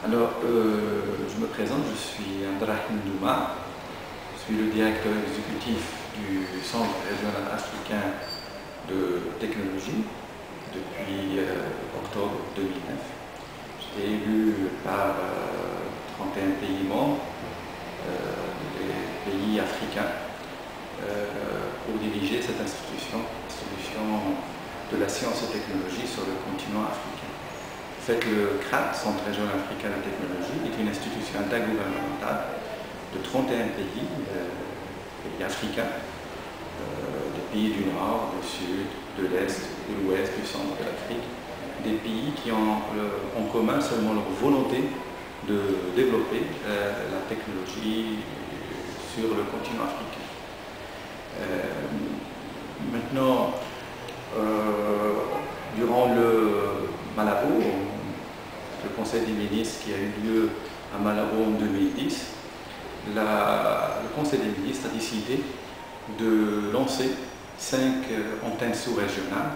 Alors, je me présente, je suis Abdrahim Douma, je suis le directeur exécutif du Centre régional africain de technologie depuis octobre 2009. J'ai été élu par 31 pays membres, des pays africains, pour diriger cette institution de la science et technologie sur le continent africain. En fait, le CRAT, Centre régional africain de technologie, est une institution intergouvernementale de 31 pays, pays africains, des pays du Nord, du Sud, de l'Est, de l'Ouest, du Centre de l'Afrique, des pays qui ont en commun seulement leur volonté de développer la technologie sur le continent africain. Maintenant, durant le Malabo, le Conseil des ministres qui a eu lieu à Malabo en 2010, le Conseil des ministres a décidé de lancer 5 antennes sous-régionales,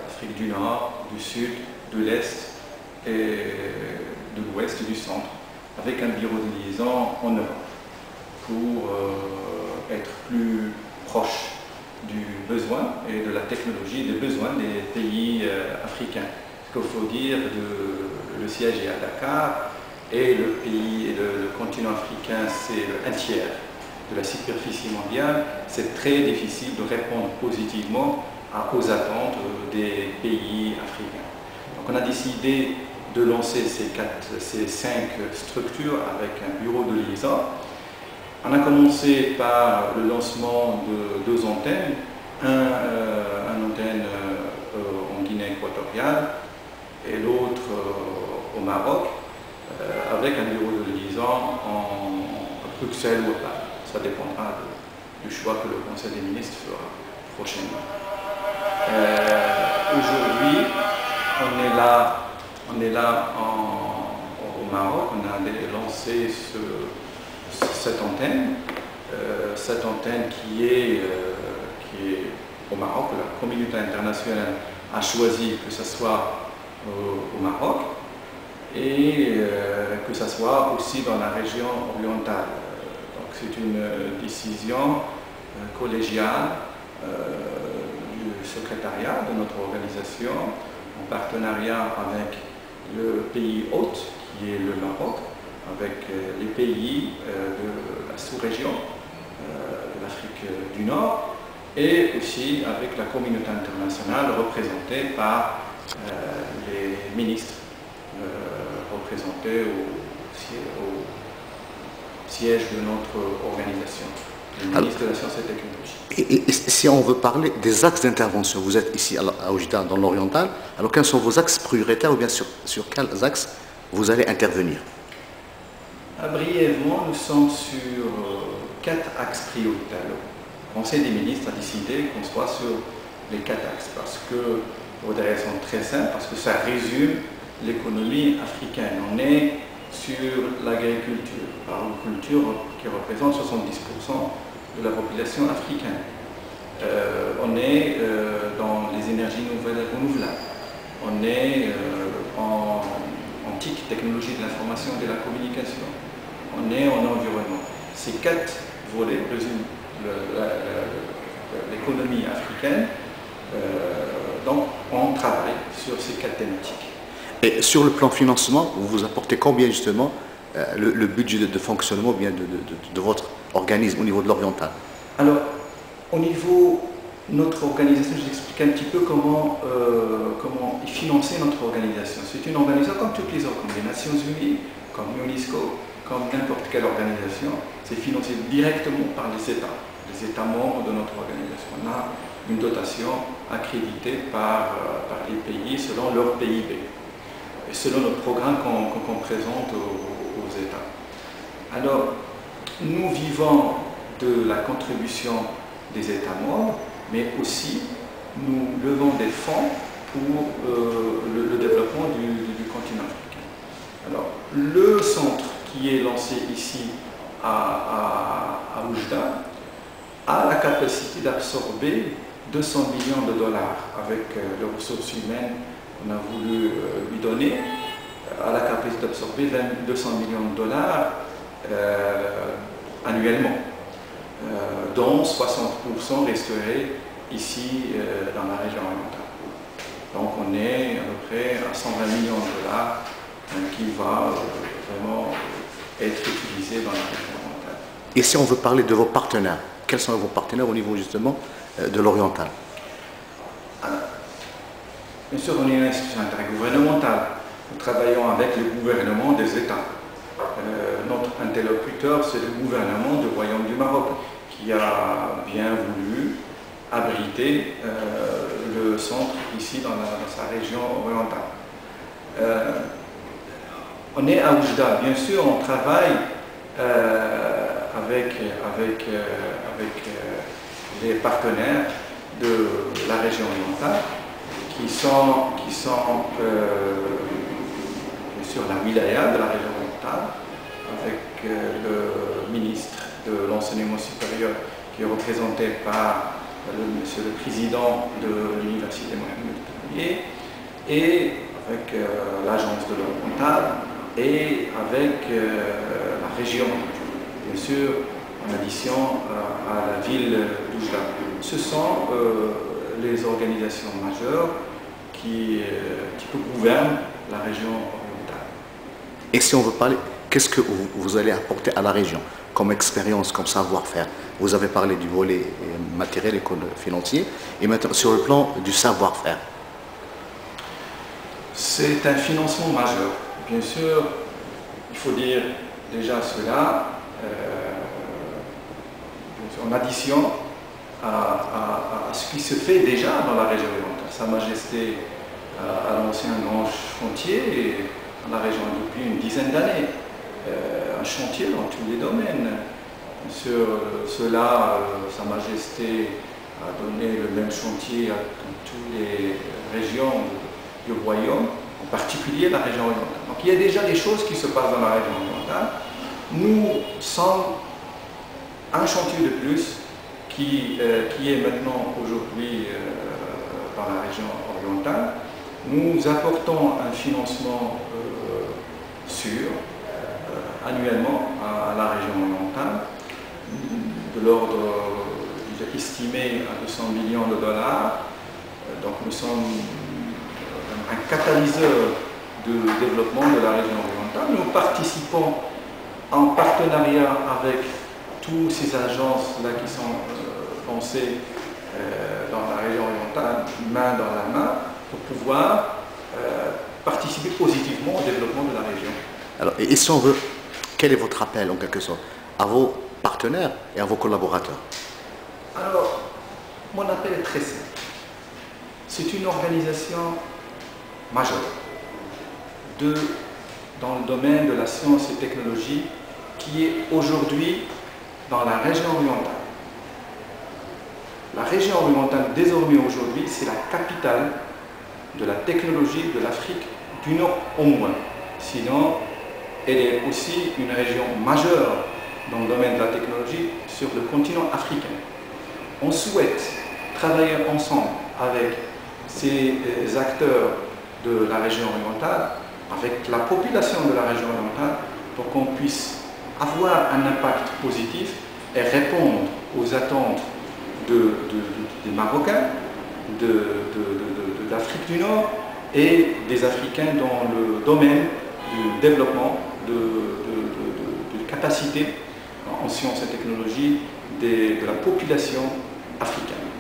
Afrique du Nord, du Sud, de l'Est et de l'Ouest et du Centre, avec un bureau de liaison en Europe, pour être plus proche du besoin et de la technologie, des besoins des pays africains. Ce qu'il faut dire, le siège est à Dakar et le pays et le continent africain, c'est un tiers de la superficie mondiale. C'est très difficile de répondre positivement aux attentes des pays africains. Donc on a décidé de lancer ces 5 structures avec un bureau de liaison. On a commencé par le lancement de 2 antennes, une antenne en Guinée équatoriale et l'autre au Maroc, avec un bureau de liaison à Bruxelles ou à Paris. Ça dépendra du choix que le Conseil des ministres fera prochainement. Aujourd'hui, on est là au Maroc, on a lancé cette antenne qui est au Maroc. La communauté internationale a choisi que ce soit au Maroc et que ce soit aussi dans la région orientale. Donc c'est une décision collégiale du secrétariat de notre organisation en partenariat avec le pays hôte qui est le Maroc, avec les pays de la sous-région de l'Afrique du Nord et aussi avec la communauté internationale représentée par les ministres représentés au siège de notre organisation, le ministre de la Science et Technologie. Et si on veut parler des axes d'intervention, vous êtes ici à Oujda, dans l'oriental, alors quels sont vos axes prioritaires ou bien sur quels axes vous allez intervenir? Brièvement, nous sommes sur 4 axes prioritaires. Le Conseil des ministres a décidé qu'on soit sur les 4 axes, parce que, pour des raisons très simples, parce que ça résume l'économie africaine. On est sur l'agriculture, l'agriculture qui représente 70% de la population africaine. On est dans les énergies renouvelables. On est en TIC, technologie de l'information et de la communication. On est en environnement. Ces 4 volets résument l'économie africaine. Donc on travaille sur ces 4 thématiques. Et sur le plan financement, vous vous apportez combien justement le budget de fonctionnement bien de votre organisme au niveau de l'oriental? Alors, au niveau de notre organisation, je vous explique un petit peu comment financer notre organisation. C'est une organisation comme toutes les autres, comme les Nations Unies, comme l'UNESCO, comme n'importe quelle organisation. C'est financé directement par les États membres de notre organisation. On a une dotation accréditée par les pays selon leur PIB et selon le programme qu'on présente aux États. Alors, nous vivons de la contribution des États membres, mais aussi nous levons des fonds pour le développement du continent africain. Alors, le centre qui est lancé ici à Oujda a la capacité d'absorber 200 millions de dollars avec les ressources humaines qu'on a voulu lui donner, a la capacité d'absorber 200 millions de dollars annuellement, dont 60% resteraient ici dans la région orientale. Donc on est à peu près à 120 millions de dollars qui va vraiment être utilisé dans la région orientale. Et si on veut parler de vos partenaires, quels sont vos partenaires au niveau justement de l'oriental? Bien sûr, on est une institution intergouvernementale. Nous travaillons avec le gouvernement des États. Notre interlocuteur, c'est le gouvernement du Royaume du Maroc, qui a bien voulu abriter le centre ici dans sa région orientale. On est à Oujda, bien sûr, on travaille avec les partenaires de la région orientale qui sont bien sûr la wilaya de la région orientale, avec le ministre de l'enseignement supérieur qui est représenté par monsieur le président de l'université Mohamed VI, et avec l'agence de l'oriental et avec la région, bien sûr, en addition à la ville d'Oujda. Ce sont les organisations majeures qui gouvernent la région orientale. Et si on veut parler, qu'est-ce que vous allez apporter à la région comme expérience, comme savoir-faire? Vous avez parlé du volet matériel et financier, et maintenant sur le plan du savoir-faire. C'est un financement majeur. Bien sûr, il faut dire déjà cela, en addition à ce qui se fait déjà dans la région orientale. Sa Majesté a lancé un grand chantier dans la région depuis une dizaine d'années. Un chantier dans tous les domaines. Sur cela, Sa Majesté a donné le même chantier dans toutes les régions du royaume, en particulier la région orientale. Donc il y a déjà des choses qui se passent dans la région orientale. Nous sommes un chantier de plus qui est maintenant aujourd'hui dans la région orientale. Nous apportons un financement sûr annuellement à la région orientale de l'ordre estimé à 200 millions de dollars. Donc nous sommes un catalyseur de développement de la région orientale. Nous participons en partenariat avec toutes ces agences-là qui sont pensées dans la région orientale, main dans la main, pour pouvoir participer positivement au développement de la région. Alors, et si on veut, quel est votre appel en quelque sorte à vos partenaires et à vos collaborateurs? Alors, mon appel est très simple. C'est une organisation majeure dans le domaine de la science et technologie qui est aujourd'hui dans la région orientale. La région orientale, désormais aujourd'hui, c'est la capitale de la technologie de l'Afrique du Nord au moins. Sinon, elle est aussi une région majeure dans le domaine de la technologie sur le continent africain. On souhaite travailler ensemble avec ces acteurs de la région orientale, avec la population de la région orientale, pour qu'on puisse avoir un impact positif et répondre aux attentes des Marocains, de l'Afrique du Nord et des Africains dans le domaine du développement de capacités en sciences et technologies de la population africaine.